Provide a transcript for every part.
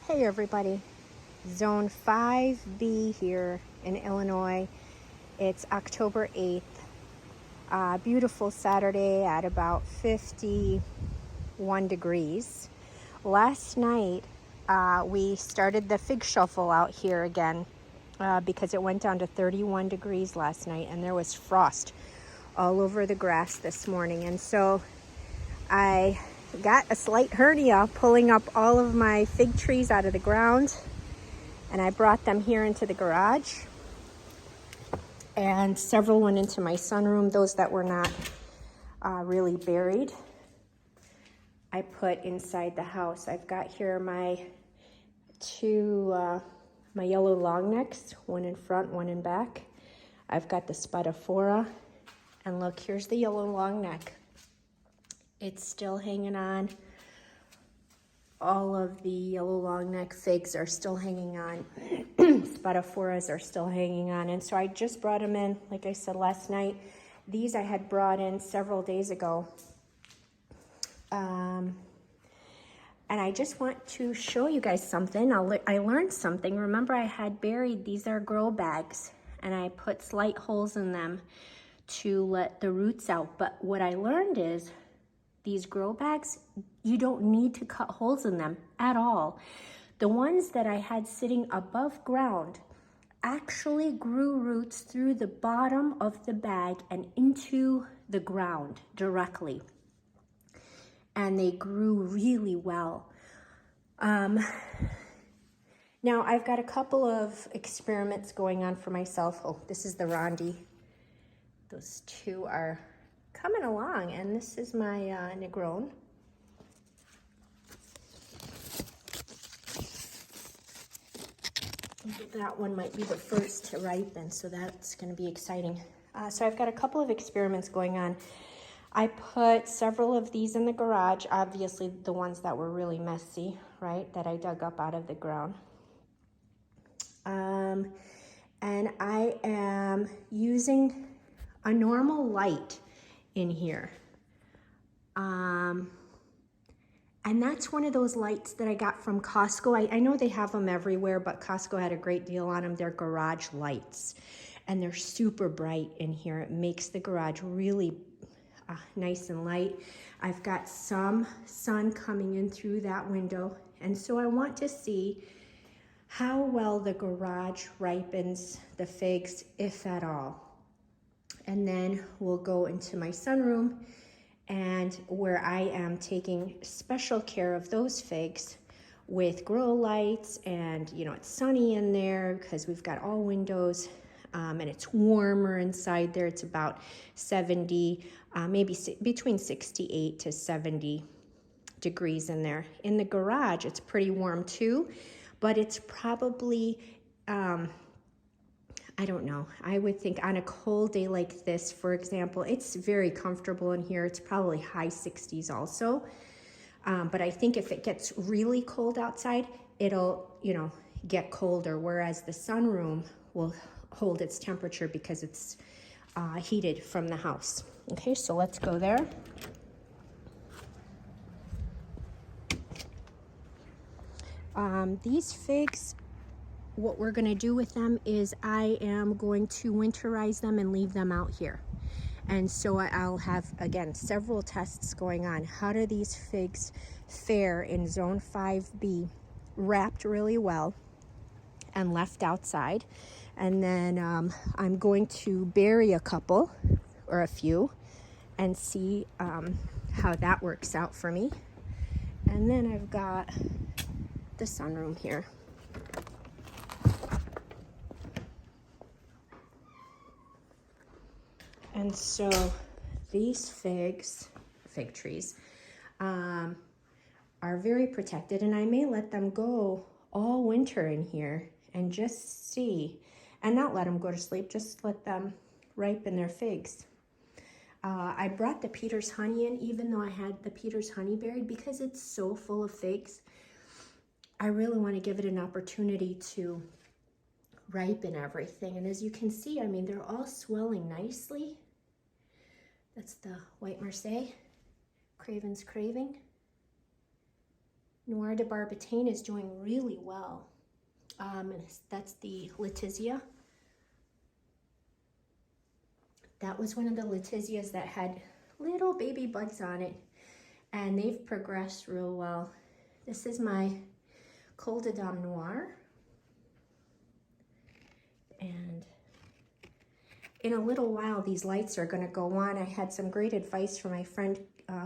Hey everybody, Zone 5B here in Illinois. It's October 8th, beautiful Saturday at about 51 degrees. Last night we started the fig shuffle out here again because it went down to 31 degrees last night and there was frost all over the grass this morning. And so I got a slight hernia pulling up all of my fig trees out of the ground, and I brought them here into the garage, and several went into my sunroom. Those that were not really buried I put inside the house. I've got here my my yellow long necks, one in front, one in back. I've got the Spadaphora, and look, here's the yellow long neck. It's still hanging on. All of the yellow long neck figs are still hanging on. Spadaphoras are still hanging on. And so I just brought them in, like I said last night. These I had brought in several days ago. And I just want to show you guys something. I learned something. Remember, I had buried, these are grow bags, and I put slight holes in them to let the roots out. But what I learned is, these grow bags, you don't need to cut holes in them at all. The ones that I had sitting above ground actually grew roots through the bottom of the bag and into the ground directly. And they grew really well. Now I've got a couple of experiments going on for myself. Oh, this is the Rondi. Those two are coming along, and this is my Negron. That one might be the first to ripen, so that's going to be exciting. So I've got a couple of experiments going on. I put several of these in the garage, obviously the ones that were really messy, right, that I dug up out of the ground. And I am using a normal light in here. And that's one of those lights that I got from Costco. I know they have them everywhere, but Costco had a great deal on them. They're garage lights, and they're super bright in here. It makes the garage really nice and light. I've got some sun coming in through that window, and so I want to see how well the garage ripens the figs, if at all. And then we'll go into my sunroom, and where I am taking special care of those figs with grow lights, and you know, it's sunny in there because we've got all windows, and it's warmer inside there. It's about 70, maybe between 68 to 70 degrees in there. In the garage, it's pretty warm too, but it's probably, I don't know. I would think on a cold day like this, for example, it's very comfortable in here. It's probably high 60s also. But I think if it gets really cold outside, it'll, you know, get colder, whereas the sunroom will hold its temperature because it's heated from the house. Okay, so let's go there. These figs, what we're going to do with them is I am going to winterize them and leave them out here. And so I'll have, again, several tests going on. How do these figs fare in Zone 5B, wrapped really well and left outside? And then I'm going to bury a couple or a few and see how that works out for me. And then I've got the sunroom here. And so these fig trees are very protected, and I may let them go all winter in here and just see, and not let them go to sleep, just let them ripen their figs. I brought the Peter's honey in, even though I had the Peter's honey buried, because it's so full of figs. I really want to give it an opportunity to ripen everything. And as you can see, I mean, they're all swelling nicely. That's the White Marseille, Craven's Craving. Noir de Barbatane is doing really well. That's the Letizia. That was one of the Letizias that had little baby buds on it, and they've progressed real well. This is my Col de Dame Noir. And in a little while, these lights are going to go on. I had some great advice from my friend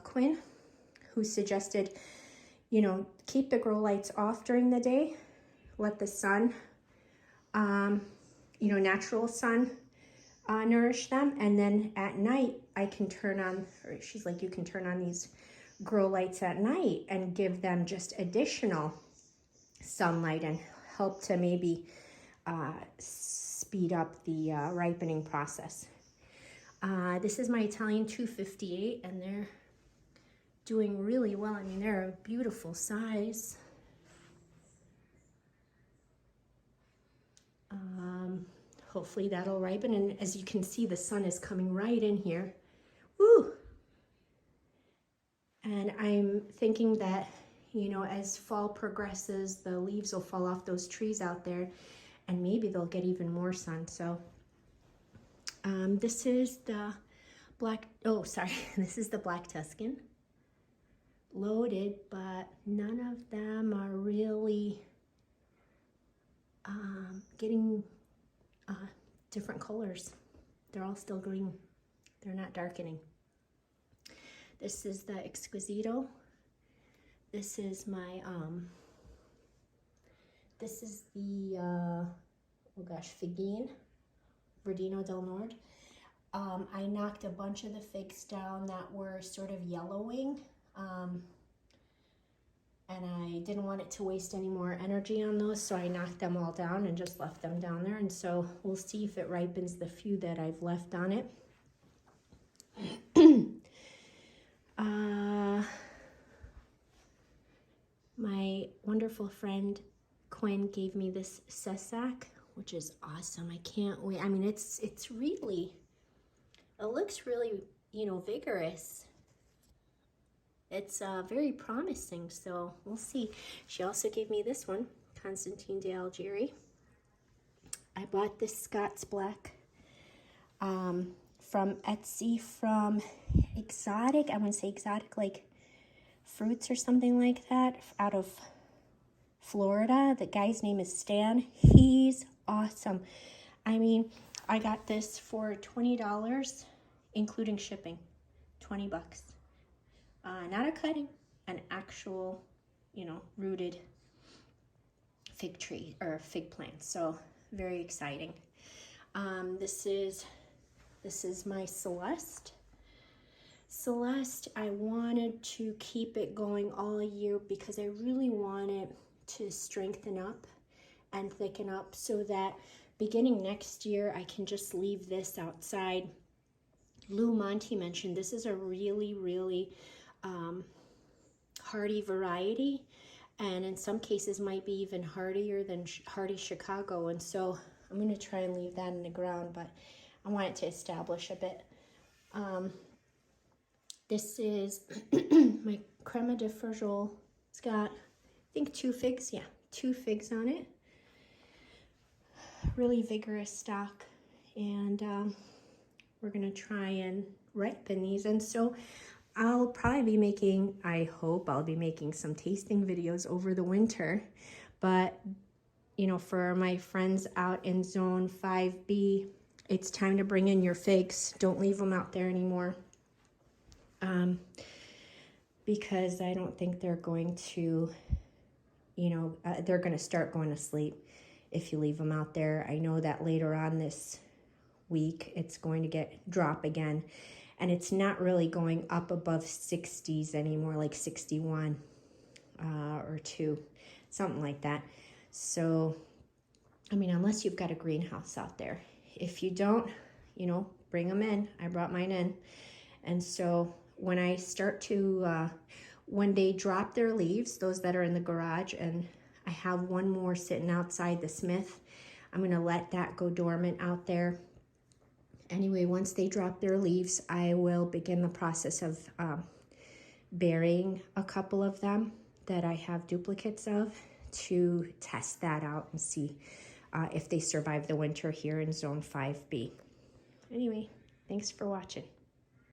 Quinn, who suggested, you know, keep the grow lights off during the day. Let the sun, you know, natural sun nourish them. And then at night, I can turn on, or she's like, you can turn on these grow lights at night and give them just additional sunlight and help to maybe speed up the ripening process. This is my Italian 258, and they're doing really well. I mean, they're a beautiful size. Hopefully that'll ripen, and as you can see, the sun is coming right in here. Woo! And I'm thinking that, you know, as fall progresses, the leaves will fall off those trees out there, and maybe they'll get even more sun. So this is the this is the Black Tuscan. Loaded, but none of them are really getting different colors. They're all still green. They're not darkening. This is the Exquisito. This is my, this is the, oh gosh, Figine, Verdino del Nord. I knocked a bunch of the figs down that were sort of yellowing, and I didn't want it to waste any more energy on those, so I knocked them all down and just left them down there. And so we'll see if it ripens the few that I've left on it. My wonderful friend Quinn gave me this Cessac, which is awesome. I can't wait. I mean, it's really, it looks really, you know, vigorous. It's very promising, so we'll see. She also gave me this one, Constantine de Algeri. I bought this Scots Black from Etsy from Exotic, I wouldn't say Exotic, like Fruits or something like that, out of Florida. The guy's name is Stan. He's awesome. I mean, I got this for $20, including shipping, 20 bucks. Not a cutting, an actual, you know, rooted fig tree or fig plant. So very exciting. This is my Celeste. Celeste, I wanted to keep it going all year because I really want it to strengthen up and thicken up so that beginning next year I can just leave this outside. Lou Monty mentioned this is a really, really hardy variety, and in some cases might be even hardier than hardy Chicago, and so I'm going to try and leave that in the ground, but I want it to establish a bit. This is my Crema de Ferjol. It's got, I think, 2 figs. Yeah, 2 figs on it. Really vigorous stalk, and we're going to try and ripen these, and so I'll probably be making, I hope I'll be making some tasting videos over the winter, but, you know, for my friends out in Zone 5B, it's time to bring in your figs. Don't leave them out there anymore, because I don't think they're going to, you know, they're going to start going to sleep if you leave them out there. I know that later on this week, it's going to drop again. And it's not really going up above 60s anymore, like 61 or 2, something like that. So, I mean, unless you've got a greenhouse out there. If you don't, you know, bring them in. I brought mine in. And so when I start to, when they drop their leaves, those that are in the garage, and I have one more sitting outside the Smith, I'm going to let that go dormant out there. Anyway, once they drop their leaves, I will begin the process of burying a couple of them that I have duplicates of to test that out and see if they survive the winter here in Zone 5B. Anyway, thanks for watching.